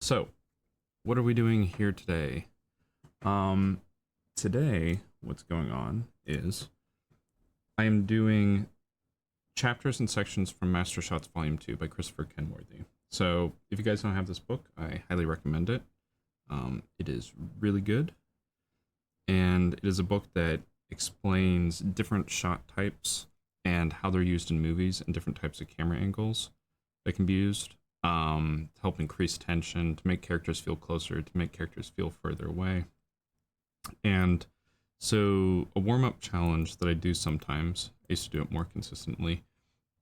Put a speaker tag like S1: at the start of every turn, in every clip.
S1: So, what are we doing here today? Today, what's going on is I am doing chapters and sections from Master Shots Vol.2 by Christopher Kenworthy. So, if you guys don't have this book, I highly recommend it. It is really good, and it is a book that explains different shot types and how they're used in movies and different types of camera angles that can be used. To help increase tension, to make characters feel closer, to make characters feel further away. And so a warm-up challenge that I do sometimes, I used to do it more consistently,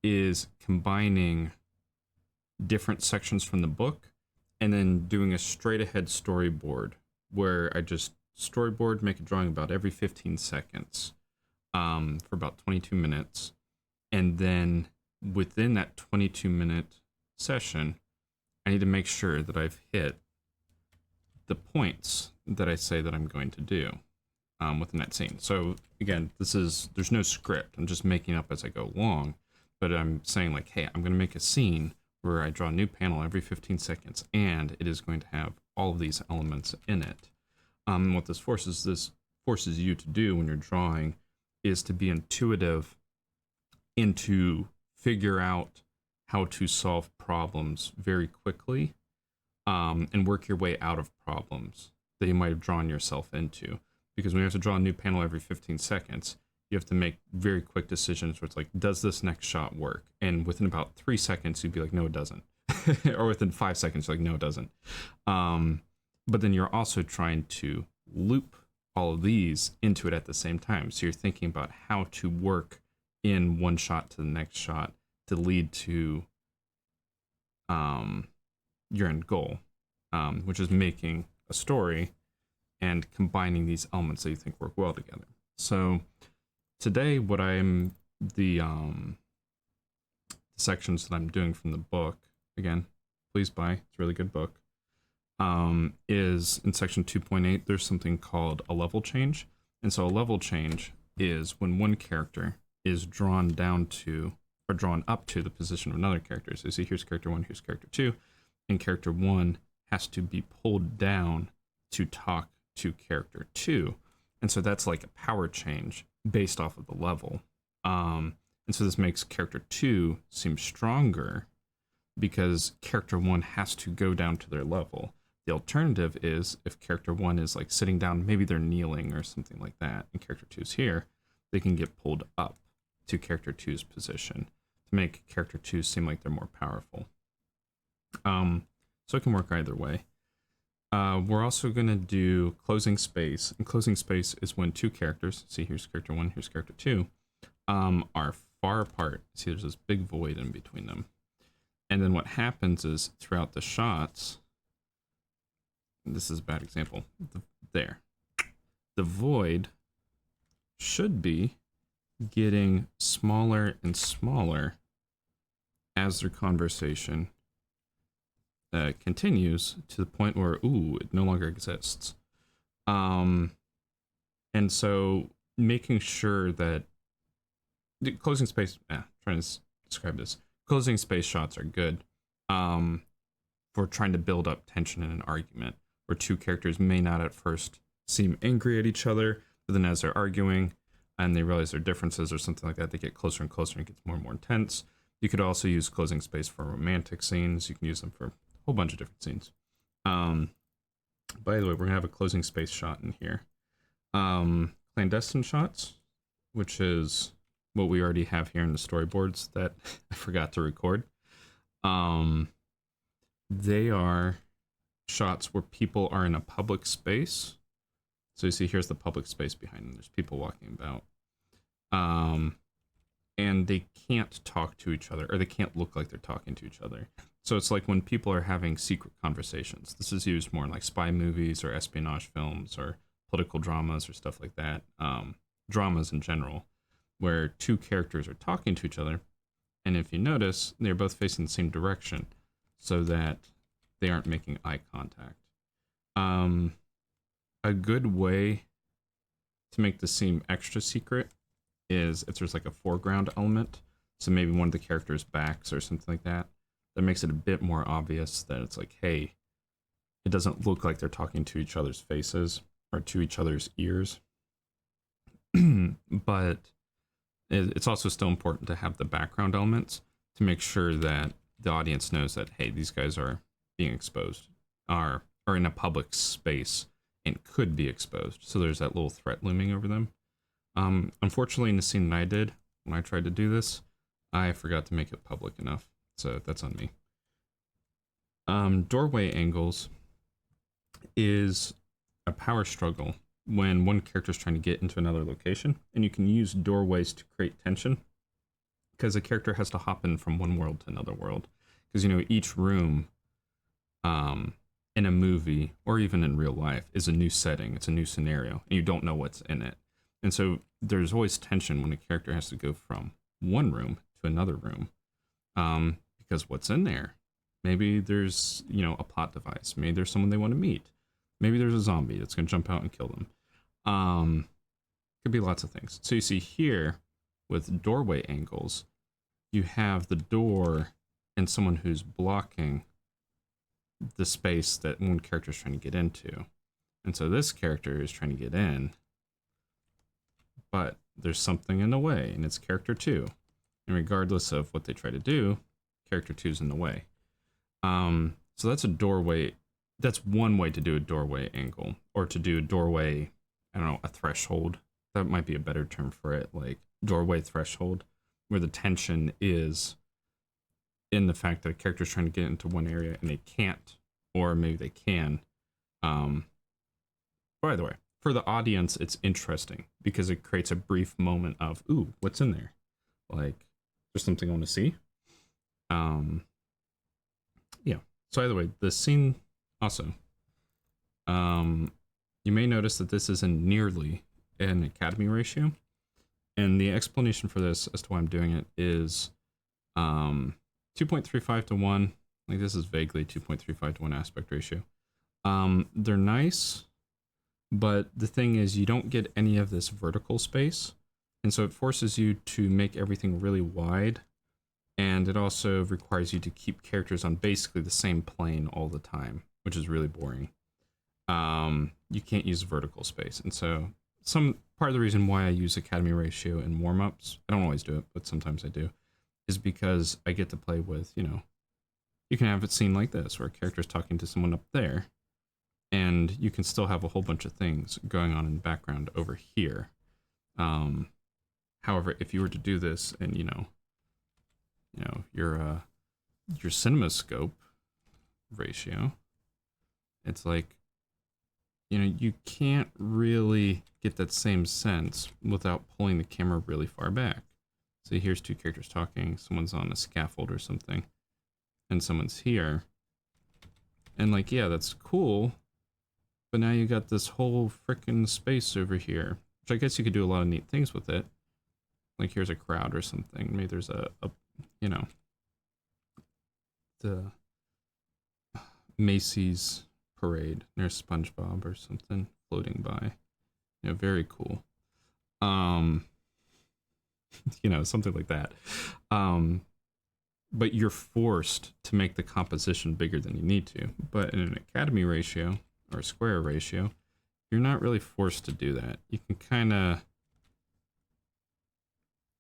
S1: is combining different sections from the book and then doing a straight-ahead storyboard where I just storyboard, make a drawing about every 15 seconds for about 22 minutes. And then within that 22-minute session, I need to make sure that I've hit the points that I say that I'm going to do within that scene. So again, there's no script. I'm just making up as I go along, but I'm saying like, hey, I'm going to make a scene where I draw a new panel every 15 seconds, and it is going to have all of these elements in it. What this forces you to do when you're drawing is to be intuitive and to figure out how to solve problems very quickly, and work your way out of problems that you might have drawn yourself into. Because when you have to draw a new panel every 15 seconds, you have to make very quick decisions where it's like, does this next shot work? And within about 3 seconds, you'd be like, no, it doesn't. Or within 5 seconds, you're like, no, it doesn't. But then you're also trying to loop all of these into it at the same time. So you're thinking about how to work in one shot to the next shot to lead to your end goal, which is making a story and combining these elements that you think work well together. So today, the sections that I'm doing from the book, again, please buy, it's a really good book, is in section 2.8, there's something called a level change. And so a level change is when one character is drawn down to, or drawn up to the position of another character. So you see, here's character 1, here's character 2, and character 1 has to be pulled down to talk to character 2. And so that's like a power change based off of the level. And so this makes character 2 seem stronger because character 1 has to go down to their level. The alternative is if character 1 is like sitting down, maybe they're kneeling or something like that, and character 2 is here, they can get pulled up to character 2's position to make character 2 seem like they're more powerful. So it can work either way. We're also going to do closing space. And closing space is when two characters, see here's character 1, here's character 2, are far apart. See, there's this big void in between them. And then what happens is throughout the shots, this is a bad example, the void should be getting smaller and smaller as their conversation continues to the point where, it no longer exists. And so making sure that the closing space, trying to describe this, closing space shots are good for trying to build up tension in an argument where two characters may not at first seem angry at each other, but then as they're arguing and they realize their differences or something like that, they get closer and closer and it gets more and more intense. You could also use closing space for romantic scenes. You can use them for a whole bunch of different scenes. By the way, we're going to have a closing space shot in here. Clandestine shots, which is what we already have here in the storyboards that I forgot to record. They are shots where people are in a public space. So you see, here's the public space behind them. There's people walking about. And they can't talk to each other, or they can't look like they're talking to each other. So it's like when people are having secret conversations. This is used more in like spy movies or espionage films or political dramas or stuff like that. Dramas in general, where two characters are talking to each other. And if you notice, they're both facing the same direction so that they aren't making eye contact. A good way to make this seem extra secret is if there's like a foreground element. So maybe one of the characters' backs or something like that. That makes it a bit more obvious that it's like, hey, it doesn't look like they're talking to each other's faces or to each other's ears. But it's also still important to have the background elements to make sure that the audience knows that, hey, these guys are being exposed, are in a public space and could be exposed. So there's that little threat looming over them. Unfortunately, in the scene that I did, when I tried to do this, I forgot to make it public enough. So that's on me. Doorway angles is a power struggle when one character is trying to get into another location, and you can use doorways to create tension because a character has to hop in from one world to another world. Because, you know, each room in a movie or even in real life is a new setting, it's a new scenario, and you don't know what's in it. And so there's always tension when a character has to go from one room to another room, because what's in there? Maybe there's, you know, a plot device. Maybe there's someone they want to meet. Maybe there's a zombie that's going to jump out and kill them. Could be lots of things. So you see here with doorway angles, you have the door and someone who's blocking the space that one character is trying to get into. And so this character is trying to get in, but there's something in the way, and it's character 2. And regardless of what they try to do, character 2 is in the way. So that's a doorway. That's one way to do a doorway angle, or to do a doorway, I don't know, a threshold. That might be a better term for it, like doorway threshold, where the tension is in the fact that a character is trying to get into one area and they can't, or maybe they can. By the way, for the audience, it's interesting because it creates a brief moment of, ooh, what's in there? Like, there's something I want to see. Yeah. So either way, the scene also, you may notice that this isn't nearly an Academy ratio. And the explanation for this as to why I'm doing it is 2.35 to 1. Like, this is vaguely 2.35 to 1 aspect ratio. They're nice, but the thing is you don't get any of this vertical space. And so it forces you to make everything really wide. And it also requires you to keep characters on basically the same plane all the time, which is really boring. You can't use vertical space. And so some part of the reason why I use Academy ratio in warm-ups, I don't always do it, but sometimes I do, is because I get to play with, you know, you can have it seen like this, where a character's talking to someone up there, and you can still have a whole bunch of things going on in the background over here. However, if you were to do this and, you know, your CinemaScope ratio, it's like, you know, you can't really get that same sense without pulling the camera really far back. So here's two characters talking, someone's on a scaffold or something, and someone's here. And like, yeah, that's cool, but now you got this whole freaking space over here, which I guess you could do a lot of neat things with it. Like, here's a crowd or something. Maybe there's a you know, the Macy's parade. There's SpongeBob or something floating by. You know, very cool. You know, something like that. But you're forced to make the composition bigger than you need to. But in an Academy ratio or a square ratio, you're not really forced to do that. You can kind of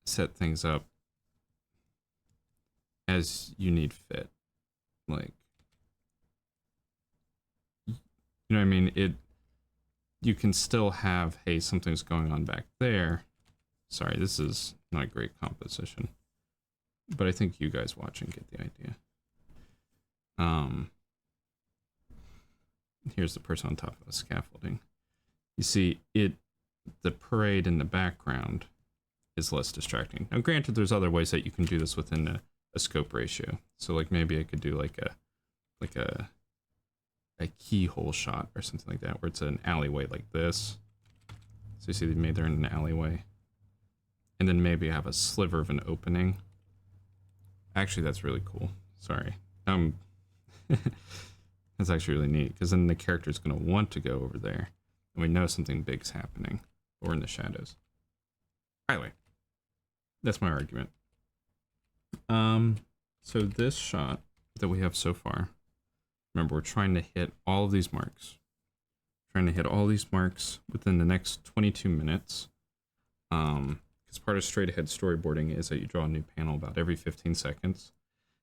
S1: set things up as you need fit. Like, you know what I mean? You can still have, hey, something's going on back there. Sorry, this is not a great composition, but I think you guys watching get the idea. Here's the person on top of the scaffolding. You see, the parade in the background is less distracting. Now, granted, there's other ways that you can do this within a scope ratio. So, like, maybe I could do like a keyhole shot or something like that, where it's an alleyway like this. So you see they made there in an alleyway. And then maybe I have a sliver of an opening. Actually, that's really cool. Sorry. That's actually really neat, because then the character's going to want to go over there. And we know something big's happening. Or in the shadows. Anyway, that's my argument. So this shot that we have so far Remember, we're trying to hit all of these marks. Trying to hit all these marks within the next 22 minutes. Because part of straight ahead storyboarding is that you draw a new panel about every 15 seconds.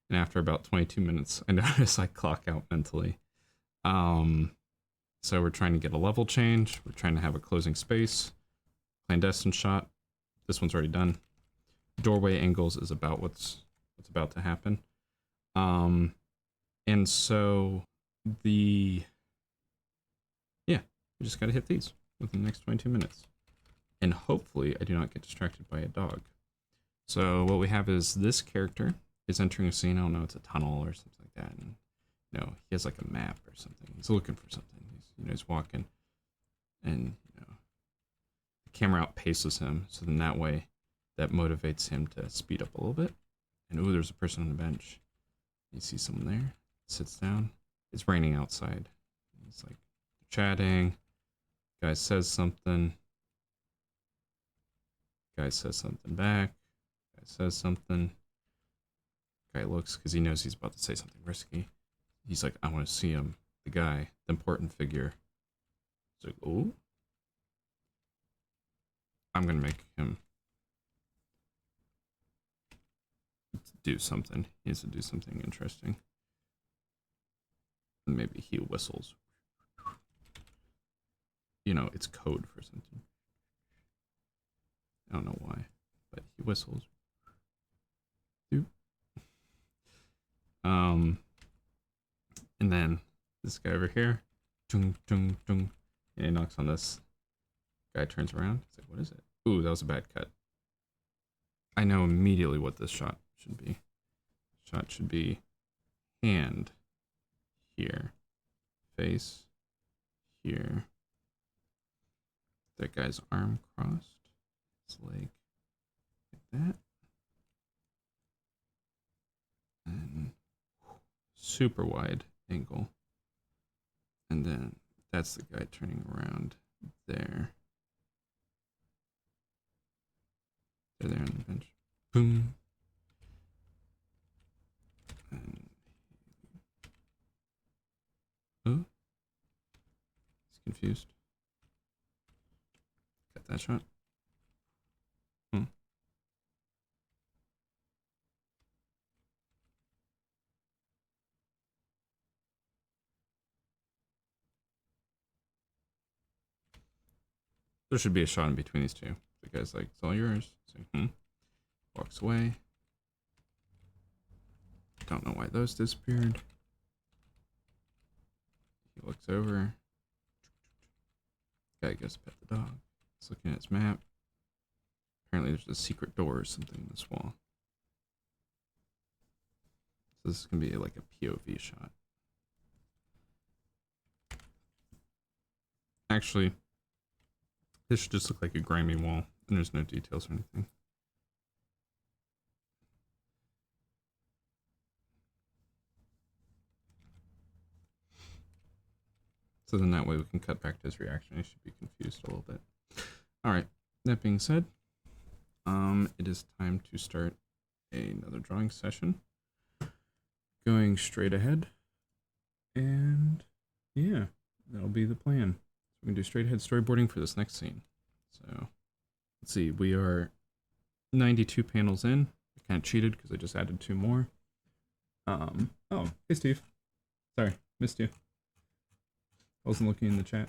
S1: And after about 22 minutes, I notice I clock out mentally. So we're trying to get a level change. We're trying to have a closing space. Clandestine shot. This one's already done. Doorway angles is about what's about to happen. And so we just gotta hit these within the next 22 minutes. And hopefully I do not get distracted by a dog. So what we have is this character is entering a scene. I don't know, it's a tunnel or something like that. And he has like a map or something. He's looking for something. He's walking, and the camera outpaces him. So then that way, that motivates him to speed up a little bit. And ooh, there's a person on the bench. You see someone there. Sits down. It's raining outside. He's like chatting. Guy says something. Guy says something back. Guy says something. Guy looks because he knows he's about to say something risky. He's like, I want to see him. The guy, the important figure. He's like, oh. I'm going to make him do something. He has to do something interesting. Maybe he whistles. It's code for something. I don't know why, but he whistles. And then this guy over here, dung, dung, dung, and he knocks on this. Guy turns around. He's like, what is it? Ooh, that was a bad cut. I know immediately what this shot should be. Shot should be hand here, face here. That guy's arm crossed, his leg like that. And super wide angle. And then that's the guy turning around there. They're there on the bench. Boom. And oh, he's confused. Got that shot. There should be a shot in between these two. The guy's like, it's all yours. So, walks away. Don't know why those disappeared. He looks over. Guy goes to pet the dog. He's looking at his map. Apparently there's a secret door or something in this wall. So this is going to be like a POV shot. Actually, this should just look like a grimy wall, and there's no details or anything. So then that way we can cut back to his reaction. He should be confused a little bit. All right, that being said, it is time to start another drawing session. Going straight ahead, and yeah, that'll be the plan. So we can do straight ahead storyboarding for this next scene. So let's see, we are 92 panels in. I kind of cheated because I just added 2 more. Oh, hey Steve. Sorry, missed you. I wasn't looking in the chat.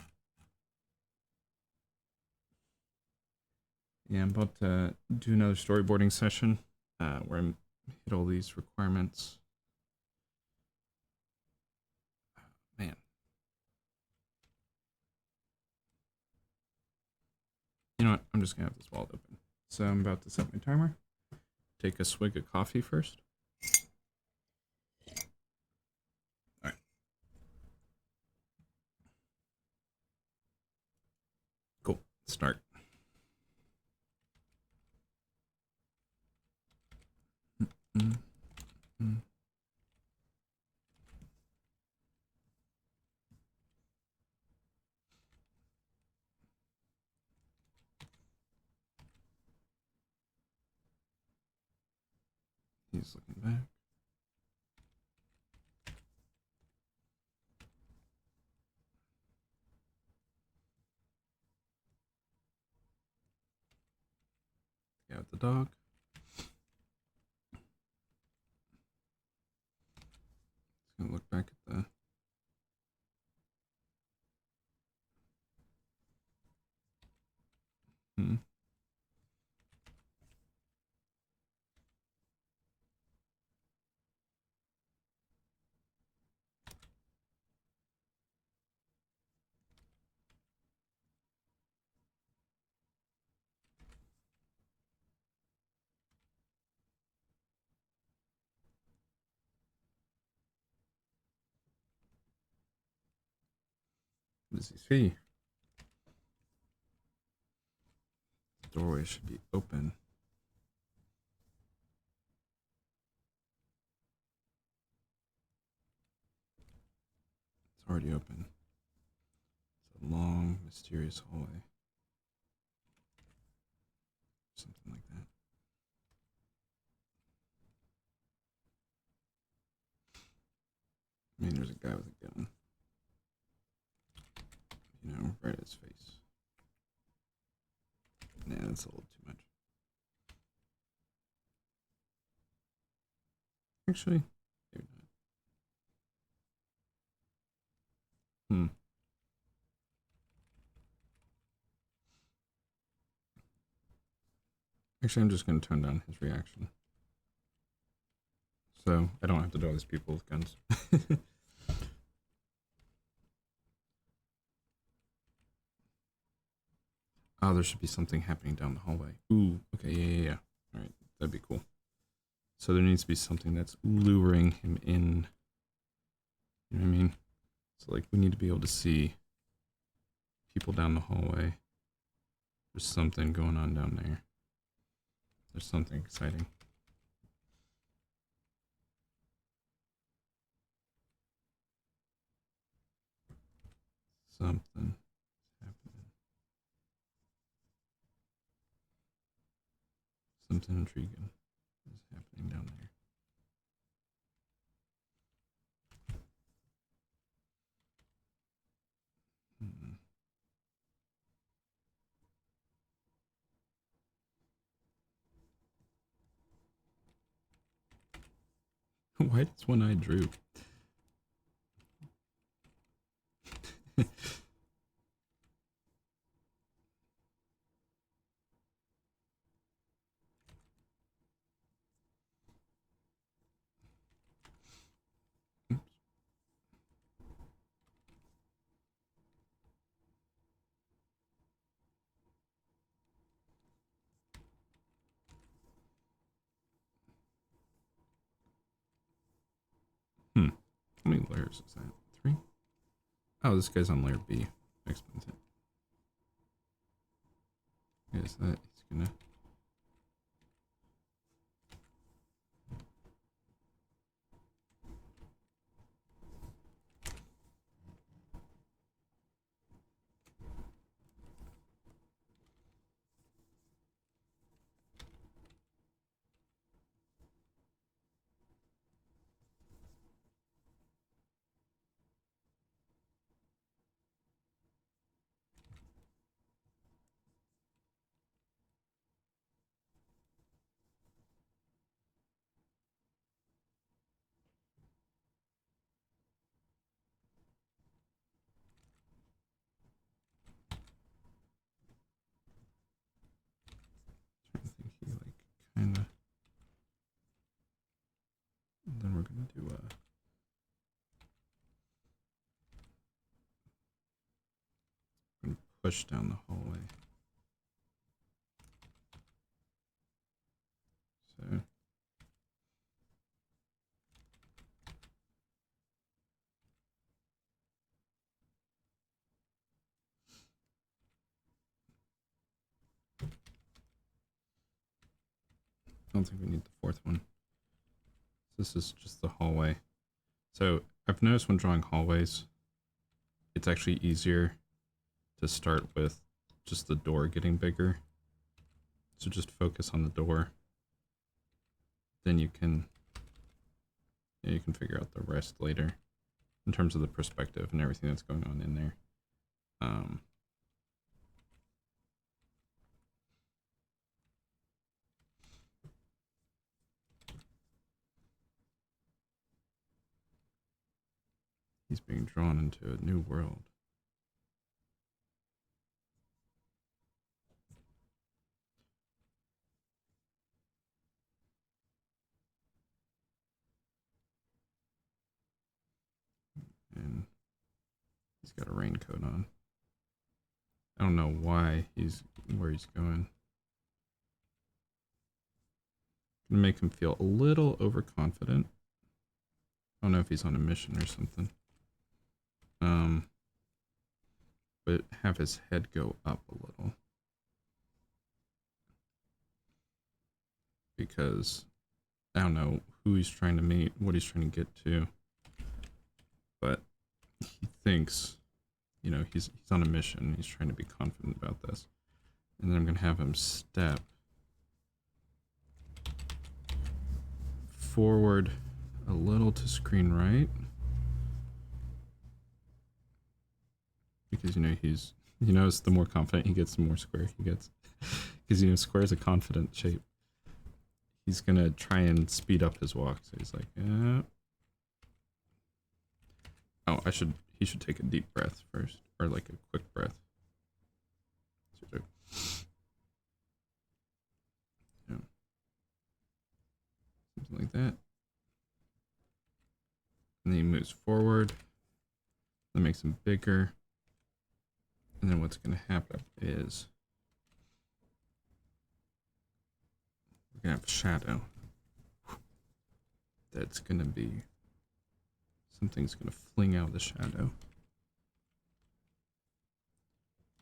S1: Yeah, I'm about to do another storyboarding session where I hit all these requirements. Man. You know what? I'm just going to have this wall open. So I'm about to set my timer. Take a swig of coffee first. All right. Cool. Start. He's looking back. the dog. Just gonna look back at the. What does he see? The doorway should be open. It's already open. It's a long, mysterious hallway. Something like that. I mean, there's a guy with a gun. You know, right at his face. Nah, that's a little too much. Actually, maybe not. Actually, I'm just going to tone down his reaction. So I don't have to draw these people with guns. Oh, there should be something happening down the hallway. Ooh, okay, yeah. All right, that'd be cool. So there needs to be something that's luring him in. You know what I mean? So like we need to be able to see people down the hallway. There's something going on down there. There's something exciting. Something happening. Something intriguing is happening down there. Why does one eye droop? How many layers is that? 3? Oh, this guy's on layer B. Explains it. Is that he's gonna. I think he like kind of. Then we're gonna do we're gonna push down the hallway. So. I don't think we need the fourth one. This is just the hallway. So I've noticed when drawing hallways, it's actually easier to start with just the door getting bigger. So just focus on the door. Then you can figure out the rest later in terms of the perspective and everything that's going on in there. He's being drawn into a new world. And he's got a raincoat on. I don't know why where he's going. Gonna make him feel a little overconfident. I don't know if he's on a mission or something. But have his head go up a little. Because I don't know who he's trying to meet, what he's trying to get to. But he thinks, you know, he's on a mission. He's trying to be confident about this. And then I'm going to have him step forward a little to screen right. Because, you know, he knows the more confident he gets, the more square he gets. Because, you know, square is a confident shape. He's going to try and speed up his walk. So he's like, oh, he should take a deep breath first. Or like a quick breath. Yeah. Something like that. And then he moves forward. That makes him bigger. And then what's going to happen is we're going to have a shadow. That's going to be, something's going to fling out of the shadow.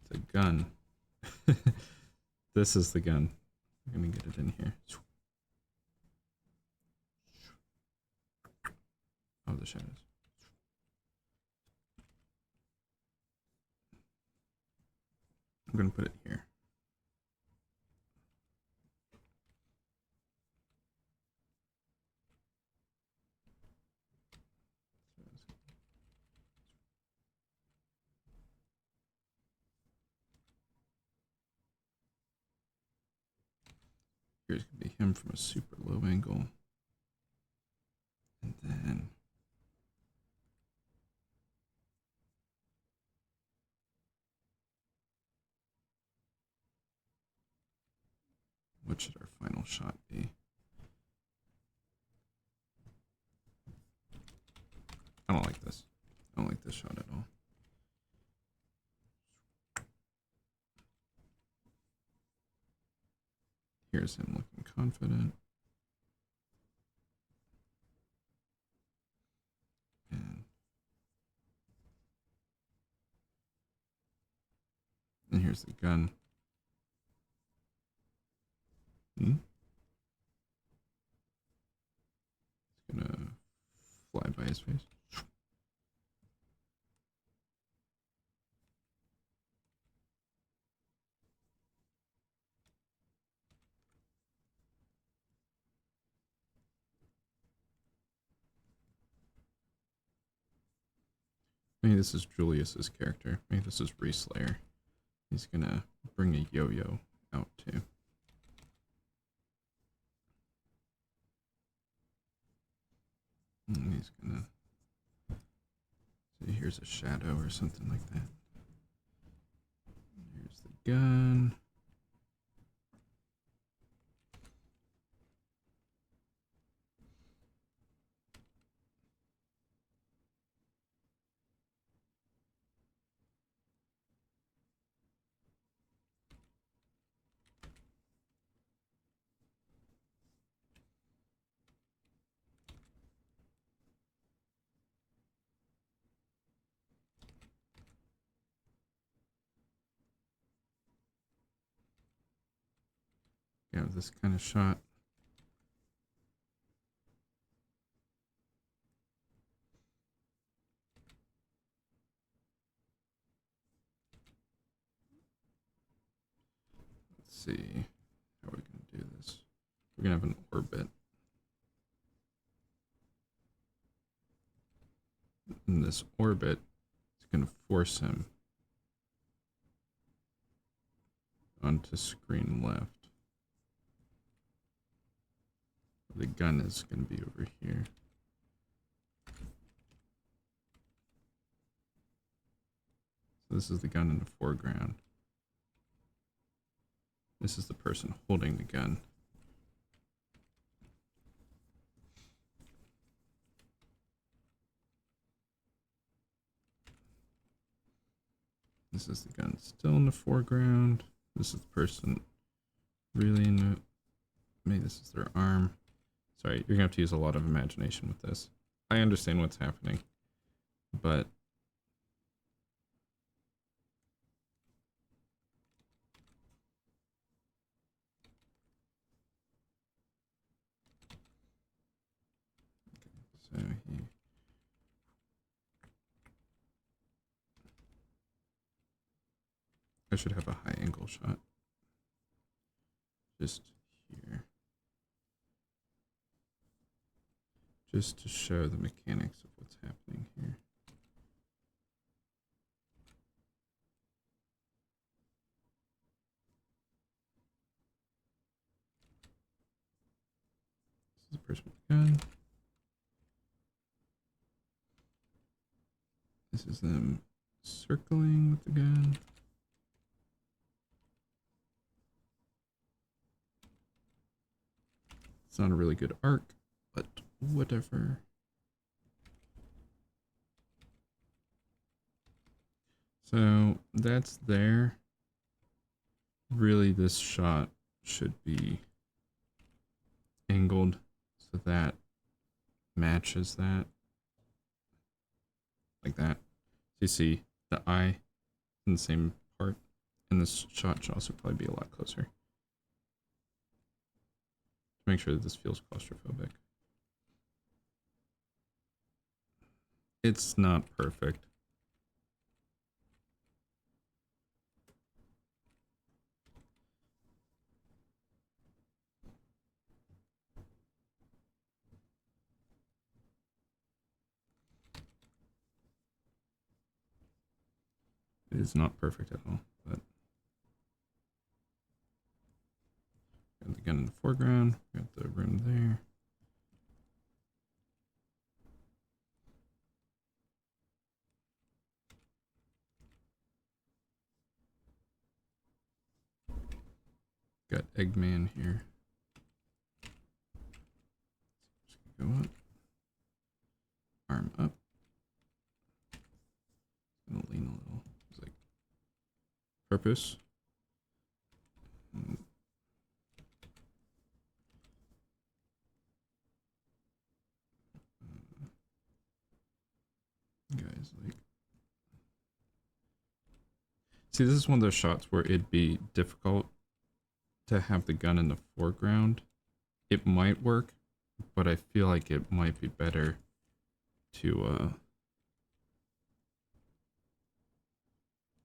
S1: It's a gun. This is the gun. I'm going to get it in here. Oh, the shadows. I'm going to put it here. Here's going to be him from a super low angle. And then what should our final shot be? I don't like this. I don't like this shot at all. Here's him looking confident. And here's the gun. It's gonna fly by his face. Maybe this is Julius's character. Maybe this is Reslayer. He's gonna bring a yo-yo out too. And he's gonna, so here's a shadow or something like that. Here's the gun. Yeah, this kind of shot. Let's see how we can do this. We're gonna have an orbit. In this orbit, it's gonna force him onto screen left. The gun is going to be over here. this is the gun in the foreground. This is the person holding the gun. This is the gun still in the foreground. This is the person really in the... Maybe this is their arm. Sorry, you're gonna have to use a lot of imagination with this. I understand what's happening, but... So I should have a high angle shot. Just here. Just to show the mechanics of what's happening here. This is the person with the gun. This is them circling with the gun. It's not a really good arc, but whatever. So that's there. Really, this shot should be angled so that matches that. Like that. So you see the eye in the same part, and this shot should also probably be a lot closer. To make sure that this feels claustrophobic. It's not perfect. It is not perfect at all, but got the gun in the foreground, got the room there. Got Eggman here. Just go up. Arm up. Gonna lean a little. It's like purpose. Guys, like, see, this is one of those shots where it'd be difficult to have the gun in the foreground. It might work, but I feel like it might be better to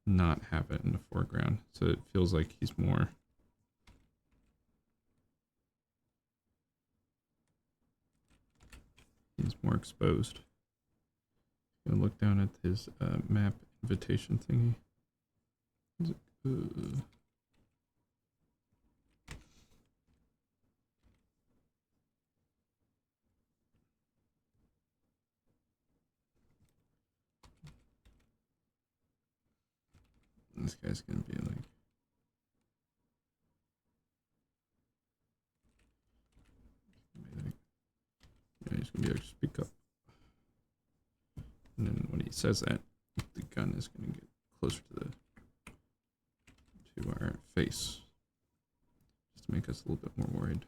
S1: not have it in the foreground, so it feels like he's more exposed. Gonna look down at his map invitation thingy. This guy's gonna be like, yeah, he's gonna be like, speak up. And then when he says that, the gun is gonna get closer to our face, just to make us a little bit more worried.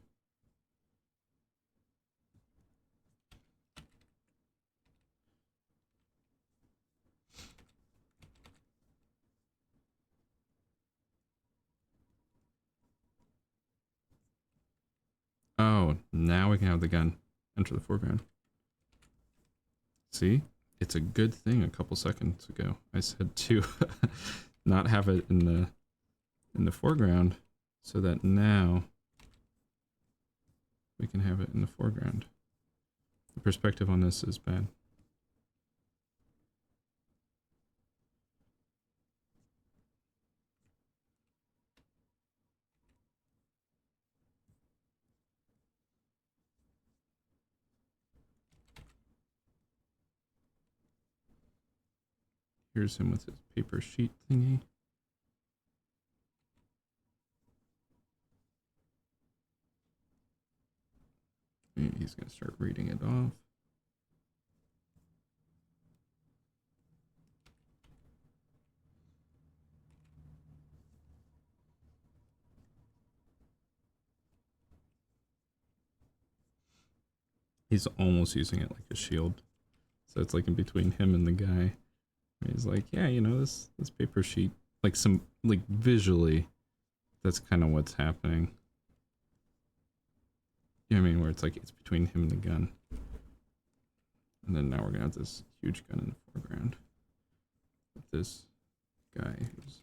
S1: Oh, now we can have the gun enter the foreground. See? It's a good thing a couple seconds ago I said to not have it in the foreground, so that now we can have it in the foreground. The perspective on this is bad. Here's him with his paper sheet thingy. And he's going to start reading it off. He's almost using it like a shield. So it's like in between him and the guy. And he's like, yeah, you know, this paper sheet, like visually, that's kind of what's happening. You know what I mean? Where it's like, it's between him and the gun. And then now we're going to have this huge gun in the foreground. With this guy who's...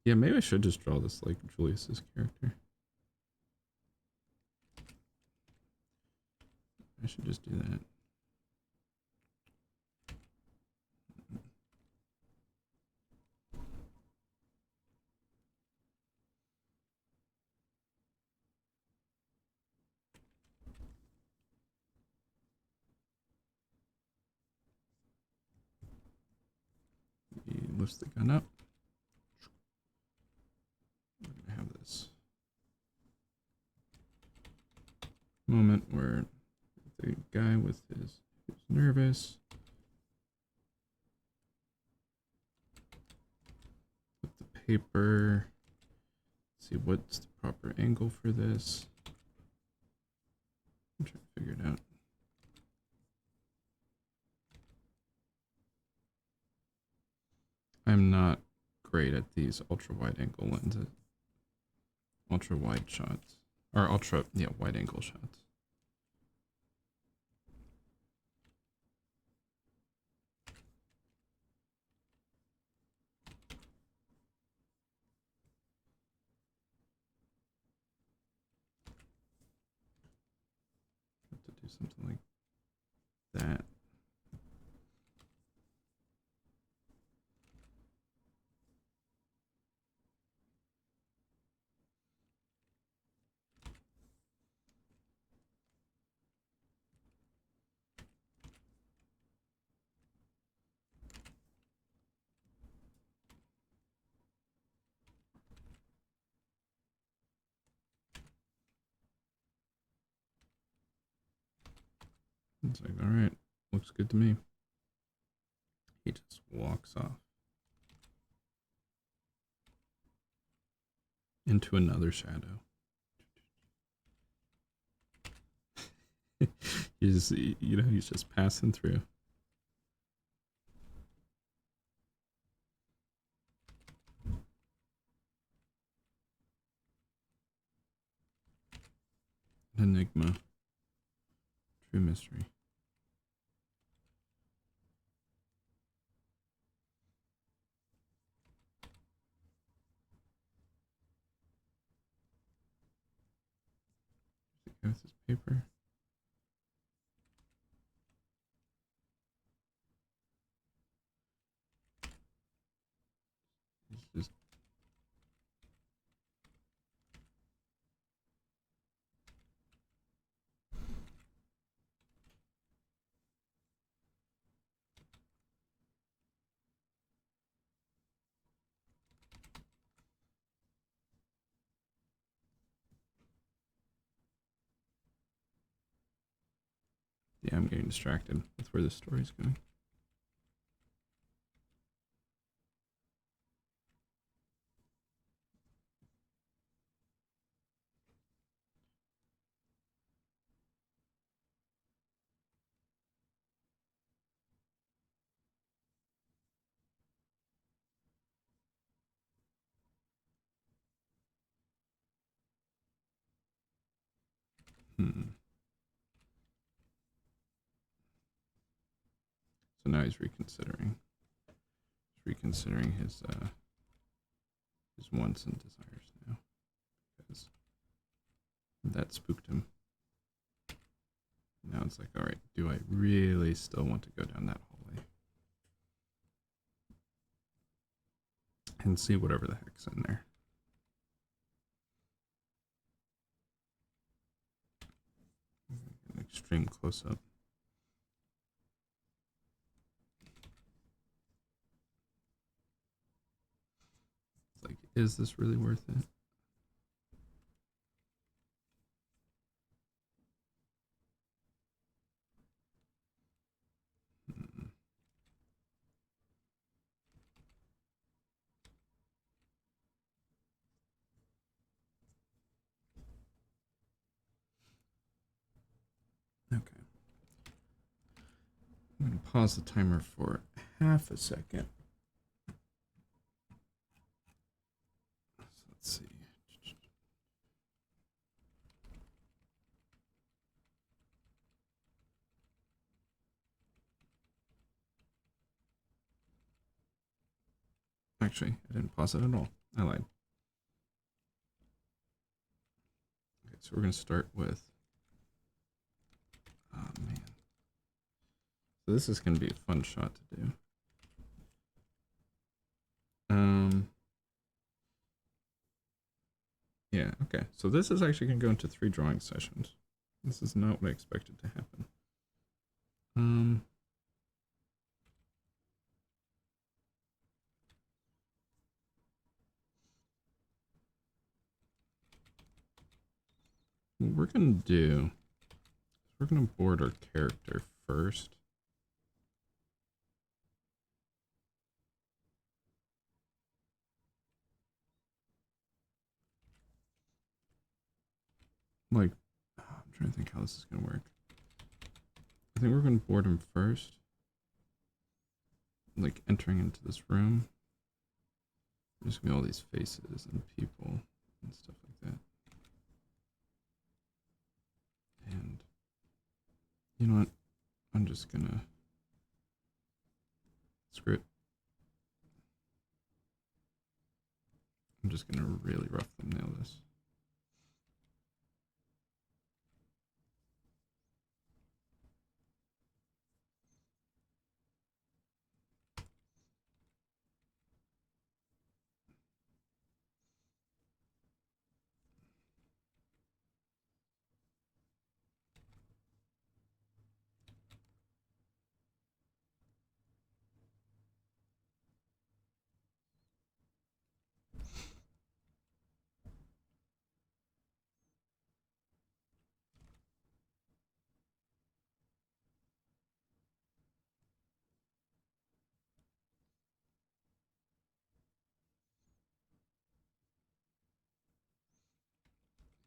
S1: Yeah, maybe I should just draw this like Julius's character. I should just do that. He lifts the gun up. We're gonna have this moment where the guy with who's nervous. Put the paper. See what's the proper angle for this. I'm trying to figure it out. I'm not great at these ultra wide angle lenses. Ultra wide shots. Or ultra, yeah, wide angle shots. Have to do something like that. It's like, all right, looks good to me. He just walks off into another shadow. He's, you know, he's just passing through. Enigma. True mystery. With his paper. He's just yeah, I'm getting distracted with where the story's going. So now he's reconsidering. He's reconsidering his wants and desires now. Because that spooked him. Now it's like, all right, do I really still want to go down that hallway? And see whatever the heck's in there. An extreme close-up. is this really worth it? Okay. I'm going to pause the timer for half a second. So let's see. Actually, I didn't pause it at all. I lied. Okay, so we're going to start with... Oh, man. So this is going to be a fun shot to do. Yeah, okay. So this is actually going to go into 3 drawing sessions. This is not what I expected to happen. What we're going to do is we're going to board our character first. Like, I'm trying to think how this is going to work. I think we're going to board him first. Like, entering into this room. There's going to be all these faces and people and stuff like that. And, you know what? I'm just going to... Screw it. I'm just going to really rough thumbnail this.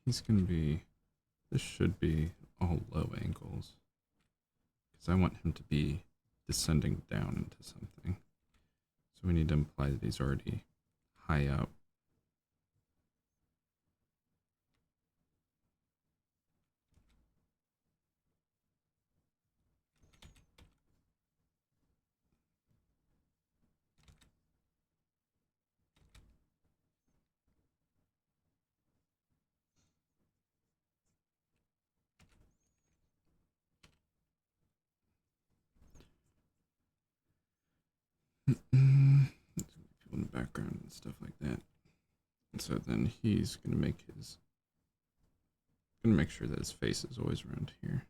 S1: He's going to be... This should be all low angles. Because I want him to be descending down into something. So we need to imply that he's already high up. People in the background and stuff like that. And so then he's gonna make sure that his face is always around here.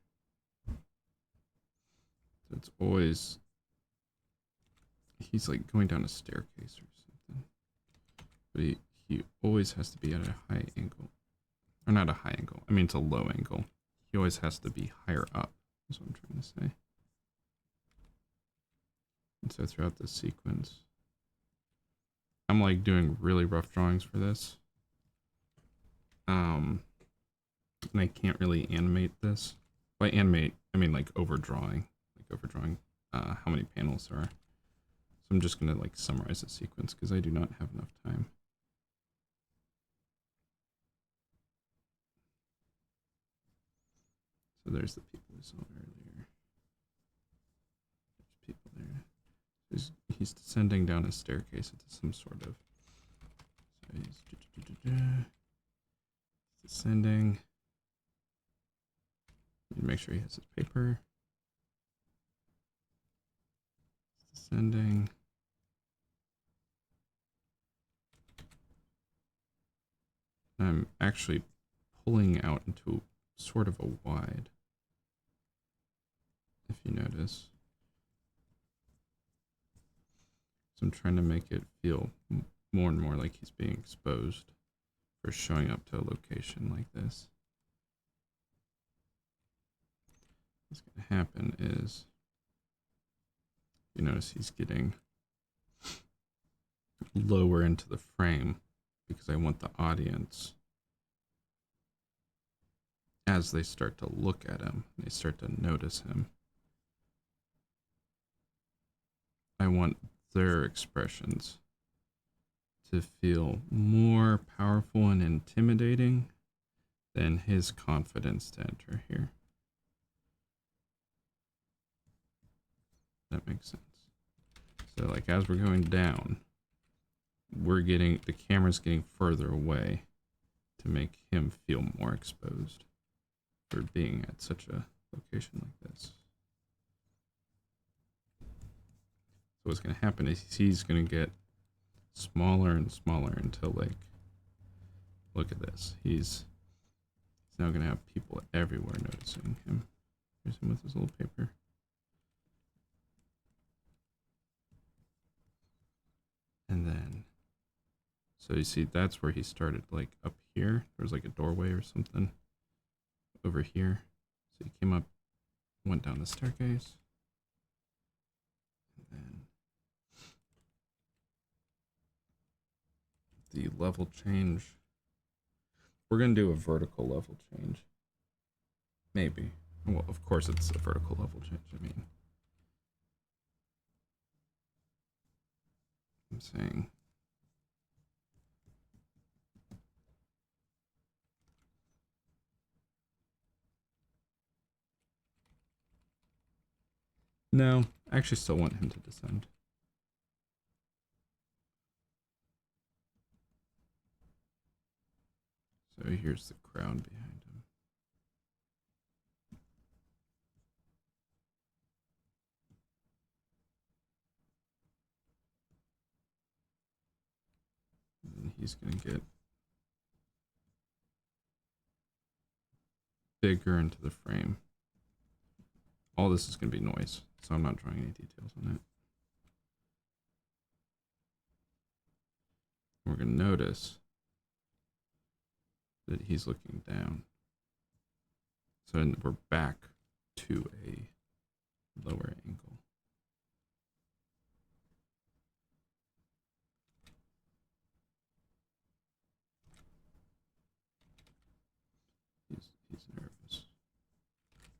S1: So it's always, he's like going down a staircase or something. But he always has to be at a high angle. Or not a high angle, I mean it's a low angle. He always has to be higher up, is what I'm trying to say. And so throughout this sequence, I'm like doing really rough drawings for this. And I can't really animate this. By animate, I mean like overdrawing. How many panels there are. So I'm just gonna like summarize the sequence because I do not have enough time. So there's the people we saw earlier. There's people there. He's descending down a staircase into some sort of... So he's descending. Make sure he has his paper. Descending. I'm actually pulling out into sort of a wide, if you notice. So I'm trying to make it feel more and more like he's being exposed for showing up to a location like this. What's going to happen is, you notice he's getting lower into the frame because I want the audience, as they start to look at him, they start to notice him, I want their expressions to feel more powerful and intimidating than his confidence to enter here. That makes sense. So like as we're going down, the camera's getting further away to make him feel more exposed for being at such a location like this. So what's going to happen is he's going to get smaller and smaller until, like, look at this. He's now going to have people everywhere noticing him. Here's him with his little paper. And then, so you see, that's where he started, like up here. There was like a doorway or something over here. So he came up, went down the staircase. And then the level change. We're going to do a vertical level change. Maybe. Well, of course it's a vertical level change. I mean, I'm saying no, I actually still want him to descend. So here's the crowd behind him. And he's going to get bigger into the frame. All this is going to be noise, so I'm not drawing any details on it. We're going to notice that he's looking down. So we're back to a lower angle. He's nervous.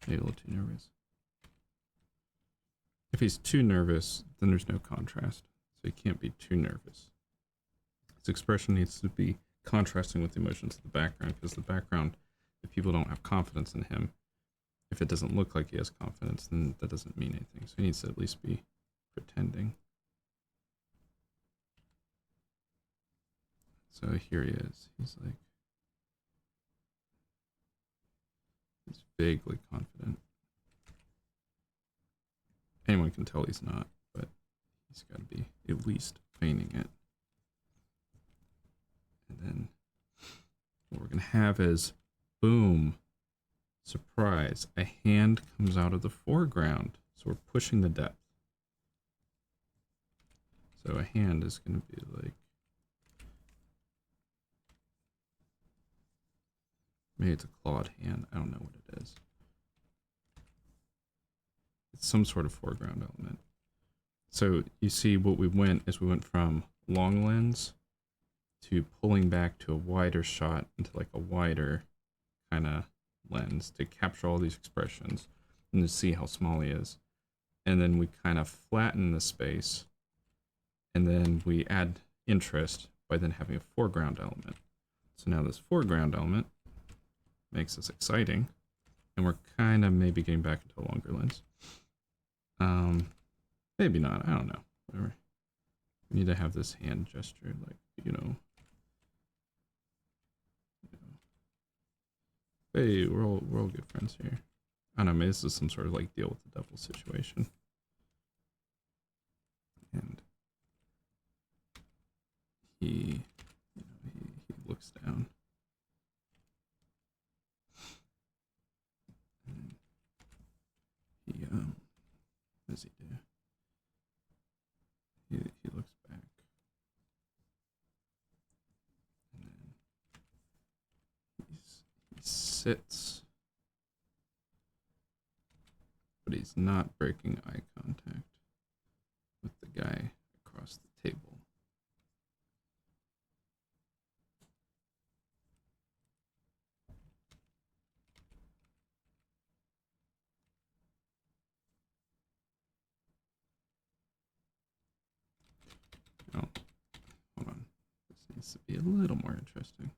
S1: Maybe a little too nervous. If he's too nervous, then there's no contrast. So he can't be too nervous. His expression needs to be contrasting with the emotions of the background, because the background, if people don't have confidence in him, if it doesn't look like he has confidence, then that doesn't mean anything. So he needs to at least be pretending. So here he is. He's like, he's vaguely confident. Anyone can tell he's not, but he's got to be at least feigning it. And then what we're going to have is, boom, surprise, a hand comes out of the foreground. So we're pushing the depth. So a hand is going to be like, maybe it's a clawed hand. I don't know what it is. It's some sort of foreground element. So you see what we went from long lens to pulling back to a wider shot into like a wider kind of lens to capture all these expressions and to see how small he is. And then we kind of flatten the space, and then we add interest by then having a foreground element. So now this foreground element makes this exciting, and we're kind of maybe getting back into a longer lens. Maybe not, I don't know, whatever. We need to have this hand gesture, like, you know, hey, we're all good friends here. I don't know, maybe this is some sort of like deal with the devil situation. And he looks down. And he, what does he do? He looks back. sits, but he's not breaking eye contact with the guy across the table. Oh, hold on. This needs to be a little more interesting.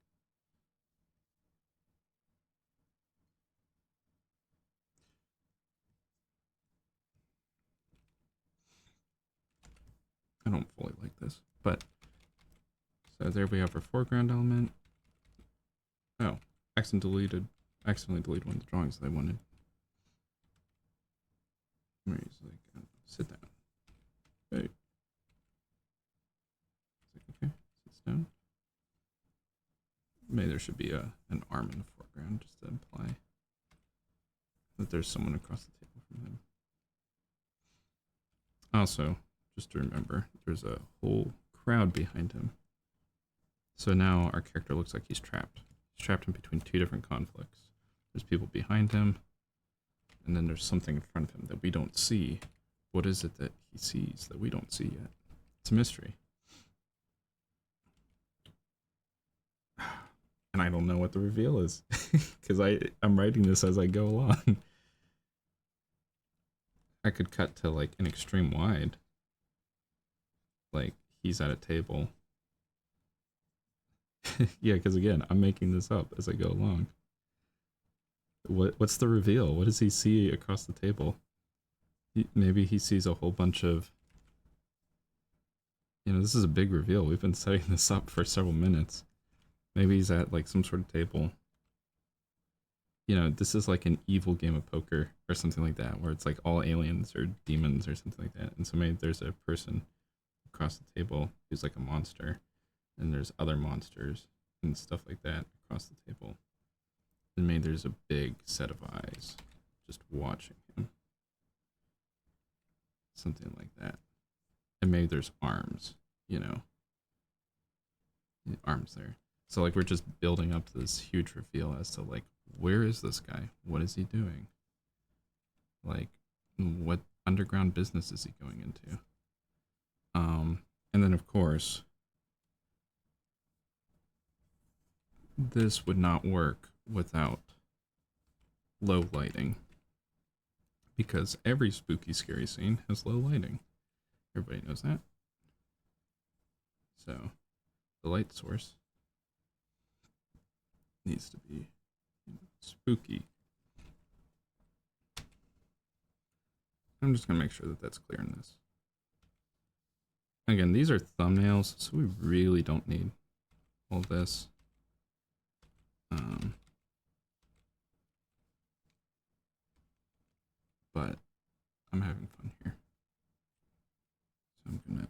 S1: I don't fully like this, but so there we have our foreground element. Oh, accidentally deleted one of the drawings that I wanted. Where he's like, sit down. Hey. Okay, sits down. Maybe there should be an arm in the foreground just to imply that there's someone across the table from him. Also, just to remember, there's a whole crowd behind him. So now our character looks like he's trapped. He's trapped in between two different conflicts. There's people behind him, and then there's something in front of him that we don't see. What is it that he sees that we don't see yet? It's a mystery. And I don't know what the reveal is, because I'm writing this as I go along. I could cut to like an extreme wide. Like, he's at a table. Yeah, because again, I'm making this up as I go along. What's the reveal? What does he see across the table? Maybe he sees a whole bunch of... You know, this is a big reveal. We've been setting this up for several minutes. Maybe he's at like some sort of table. You know, this is like an evil game of poker or something like that, where it's like all aliens or demons or something like that. And so maybe there's a person across the table who's like a monster, and there's other monsters and stuff like that across the table. And maybe there's a big set of eyes just watching him. Something like that. And maybe there's arms, you know. Arms there. So like we're just building up this huge reveal as to like, where is this guy? What is he doing? Like, what underground business is he going into? And then of course, this would not work without low lighting, because every spooky scary scene has low lighting. Everybody knows that. So the light source needs to be spooky. I'm just gonna make sure that that's clear in this. Again, these are thumbnails, so we really don't need all this. But I'm having fun here. So I'm gonna...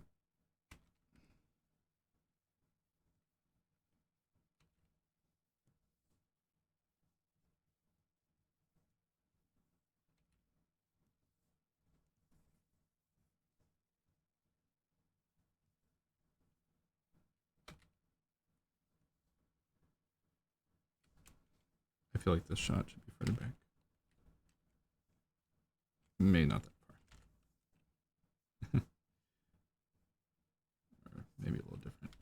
S1: I feel like this shot should be further back. Maybe not that far. Or maybe a little different.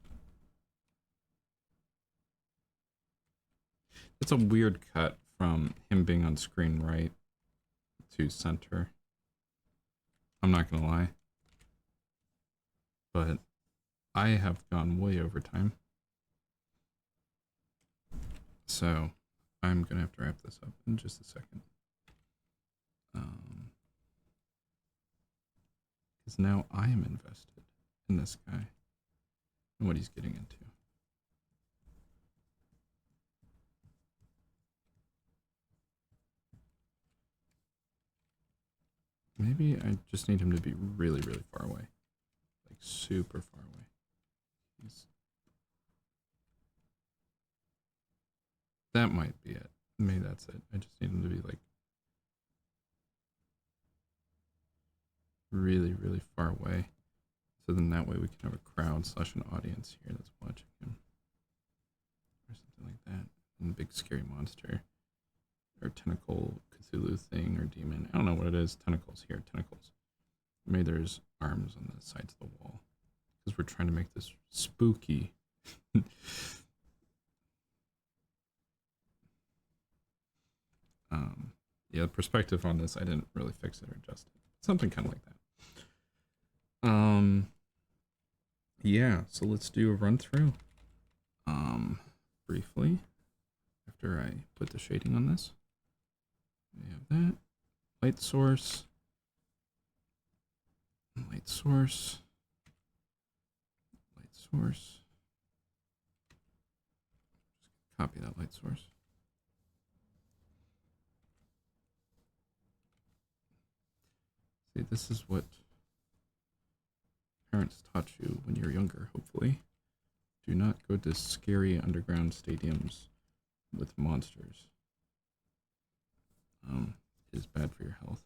S1: It's a weird cut from him being on screen right to center. I'm not gonna lie. But I have gone way over time. So I'm gonna have to wrap this up in just a second. Because now I am invested in this guy and what he's getting into. Maybe I just need him to be really, really far away. Like super far away. That might be it. Maybe that's it. I just need him to be like really, really far away. So then that way we can have a crowd / an audience here that's watching him. Or something like that. And a big scary monster or tentacle Cthulhu thing or demon. I don't know what it is. Tentacles here, tentacles. Maybe there's arms on the sides of the wall because we're trying to make this spooky. Yeah, the perspective on this, I didn't really fix it or adjust it. Something kind of like that. Yeah, so let's do a run through. Briefly, after I put the shading on this. We have that. Light source. Light source. Light source. Just copy that light source. See, this is what parents taught you when you're younger, hopefully. Do not go to scary underground stadiums with monsters. It is bad for your health.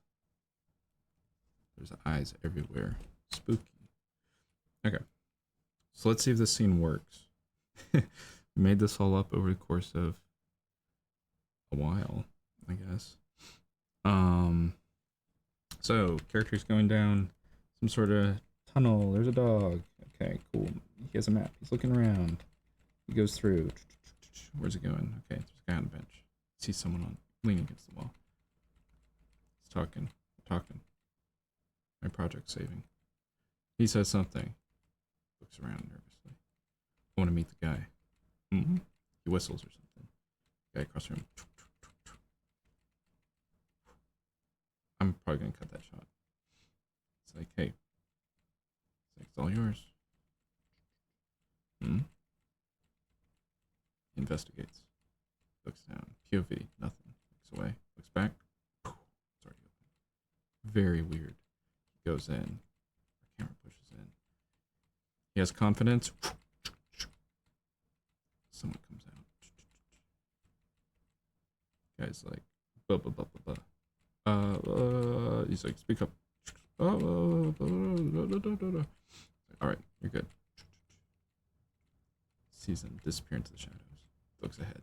S1: There's eyes everywhere. Spooky. Okay. So let's see if this scene works. We made this all up over the course of a while, I guess. So character's going down some sort of tunnel. There's a dog. Okay, cool. He has a map. He's looking around. He goes through. Where's it going? Okay, there's a guy on the bench. See someone on leaning against the wall. He's talking. Talking. My project's saving. He says something. Looks around nervously. I want to meet the guy. Mm-hmm. He whistles or something. Guy across the room. I'm probably gonna cut that shot. It's like, hey. It's all yours. He investigates. Looks down. POV. Nothing. Looks away. Looks back. It's already open. Very weird. He goes in. The camera pushes in. He has confidence. Someone comes out. Guy's like, blah, blah, blah, blah, blah. He's like, speak up. Alright, you're good. Sees him disappear into the shadows. Looks ahead.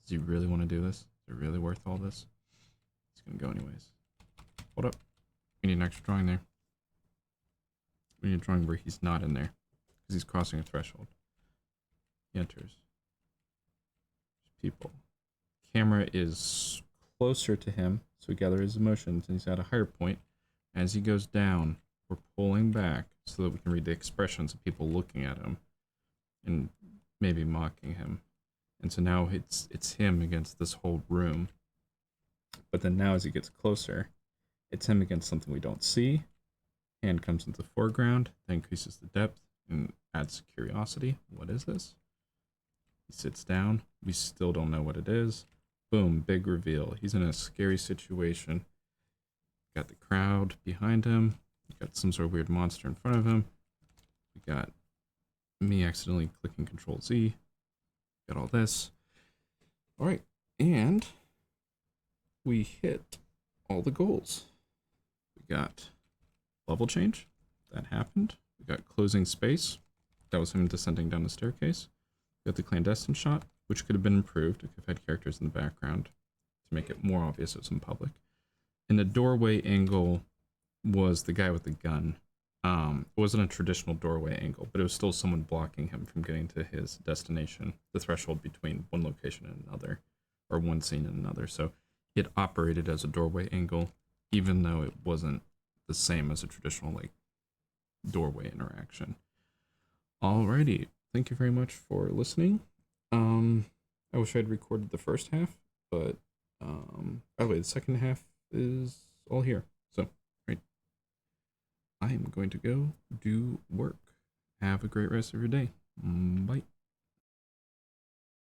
S1: Does he really want to do this? Is it really worth all this? He's gonna go anyways. Hold up. We need an extra drawing there. We need a drawing where he's not in there. Because he's crossing a threshold. He enters. People. Camera is closer to him, so we gather his emotions, and he's at a higher point. As he goes down, we're pulling back so that we can read the expressions of people looking at him and maybe mocking him. And so now it's him against this whole room. But then now as he gets closer, it's him against something we don't see. Hand comes into the foreground, that increases the depth and adds curiosity. What is this? He sits down. We still don't know what it is. Boom, big reveal. He's in a scary situation. Got the crowd behind him. We got some sort of weird monster in front of him. We got me accidentally clicking Control Z. Got all this. All right, and we hit all the goals. We got level change. That happened. We got closing space. That was him descending down the staircase. We got the clandestine shot, which could have been improved if it had characters in the background to make it more obvious it was in public. And the doorway angle was the guy with the gun. It wasn't a traditional doorway angle, but it was still someone blocking him from getting to his destination, the threshold between one location and another, or one scene and another. So it operated as a doorway angle, even though it wasn't the same as a traditional like doorway interaction. Alrighty, thank you very much for listening. I wish I'd recorded the first half, but by the way, the second half is all here. So, right. I am going to go do work. Have a great rest of your day. Bye.